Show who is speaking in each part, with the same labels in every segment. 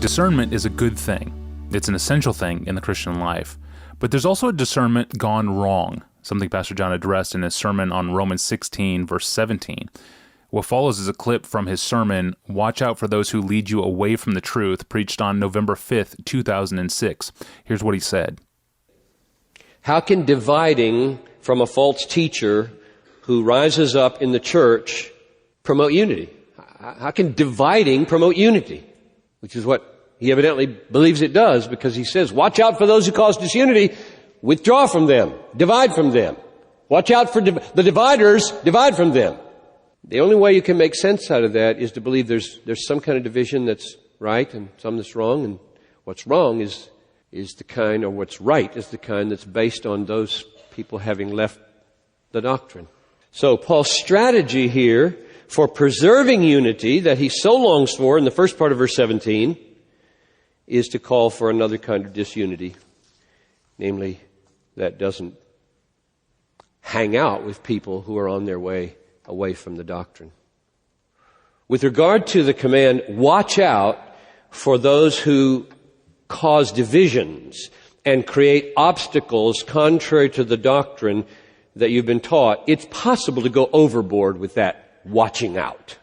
Speaker 1: Discernment is a good thing. It's an essential thing in the Christian life. But there's also a discernment gone wrong, something Pastor John addressed in his sermon on Romans 16, verse 17. What follows is a clip from his sermon, Watch Out for Those Who Lead You Away from the Truth, preached on November 5th, 2006. Here's what he said.
Speaker 2: How can dividing from a false teacher who rises up in the church promote unity? How can dividing promote unity? Which is what he evidently believes it does, because he says, watch out for those who cause disunity, withdraw from them, divide from them. Watch out for the dividers, divide from them. The only way you can make sense out of that is to believe there's some kind of division that's right and some that's wrong, and what's wrong is the kind, or what's right is the kind that's based on those people having left the doctrine. So Paul's strategy here for preserving unity that he so longs for in the first part of verse 17 is to call for another kind of disunity, namely that doesn't hang out with people who are on their way away from the doctrine. With regard to the command, watch out for those who cause divisions and create obstacles contrary to the doctrine that you've been taught, it's possible to go overboard with that watching out.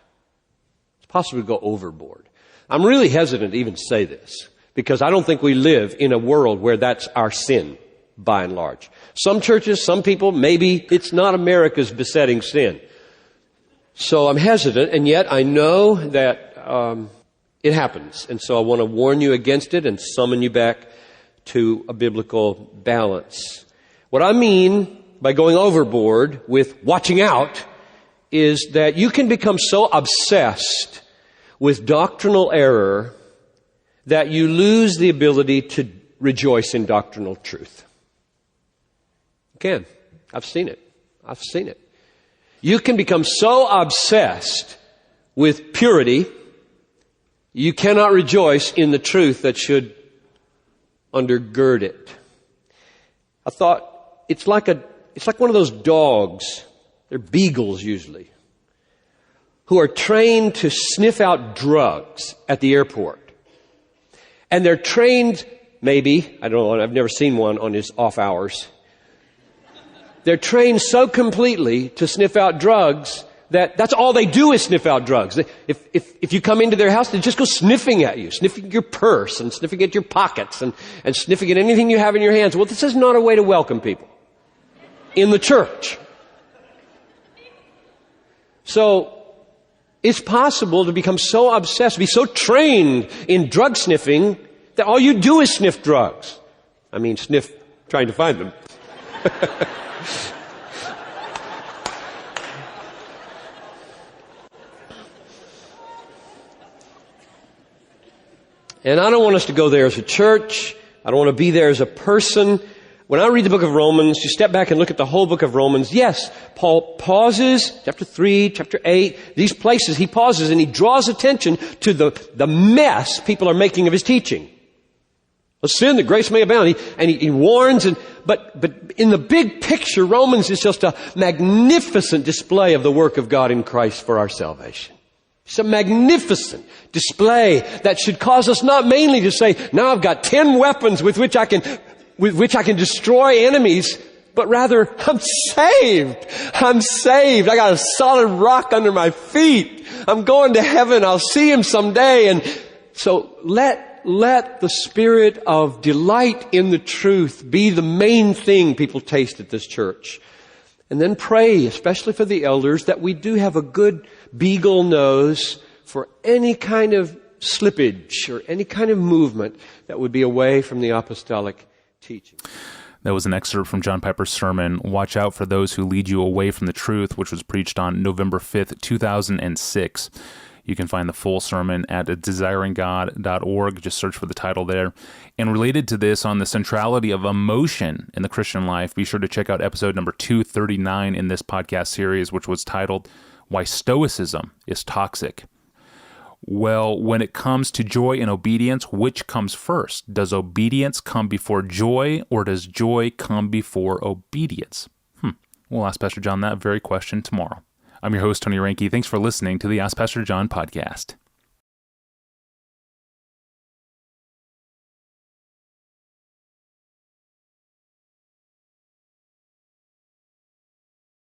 Speaker 2: It's possible to go overboard. I'm really hesitant to even say this, because I don't think we live in a world where that's our sin, by and large. Some churches, some people, maybe it's not America's besetting sin. So I'm hesitant, and yet I know that it happens. And so I want to warn you against it and summon you back to a biblical balance. What I mean by going overboard with watching out is that you can become so obsessed with doctrinal error that you lose the ability to rejoice in doctrinal truth. You can. I've seen it. You can become so obsessed with purity, you cannot rejoice in the truth that should undergird it. I thought it's like one of those dogs, they're beagles usually, who are trained to sniff out drugs at the airport. And they're trained, maybe, I don't know, I've never seen one on his off hours. They're trained so completely to sniff out drugs that that's all they do is sniff out drugs. If you come into their house, they just go sniffing at you, sniffing your purse and sniffing at your pockets and sniffing at anything you have in your hands. Well, this is not a way to welcome people in the church. So it's possible to become so obsessed, be so trained in drug sniffing that all you do is sniff drugs. I mean, sniff trying to find them. And I don't want us to go there as a church. I don't want to be there as a person. When I read the book of Romans, you step back and look at the whole book of Romans. Yes, Paul pauses, chapter 3, chapter 8, these places he pauses and he draws attention to the mess people are making of his teaching. A sin that grace may abound. He warns, but in the big picture, Romans is just a magnificent display of the work of God in Christ for our salvation. It's a magnificent display that should cause us not mainly to say, now I've got 10 weapons with which I can destroy enemies, but rather, I'm saved. I got a solid rock under my feet. I'm going to heaven. I'll see Him someday. And so let the spirit of delight in the truth be the main thing people taste at this church. And then pray, especially for the elders, that we do have a good beagle nose for any kind of slippage or any kind of movement that would be away from the apostolic teaching.
Speaker 1: That was an excerpt from John Piper's sermon, Watch Out for Those Who Lead You Away from the Truth, which was preached on November 5th, 2006. You can find the full sermon at desiringgod.org. Just search for the title there. And related to this, on the centrality of emotion in the Christian life, be sure to check out episode number 239 in this podcast series, which was titled, Why Stoicism is Toxic. Well, when it comes to joy and obedience, which comes first? Does obedience come before joy, or does joy come before obedience? We'll ask Pastor John that very question tomorrow. I'm your host, Tony Reinke. Thanks for listening to the Ask Pastor John podcast.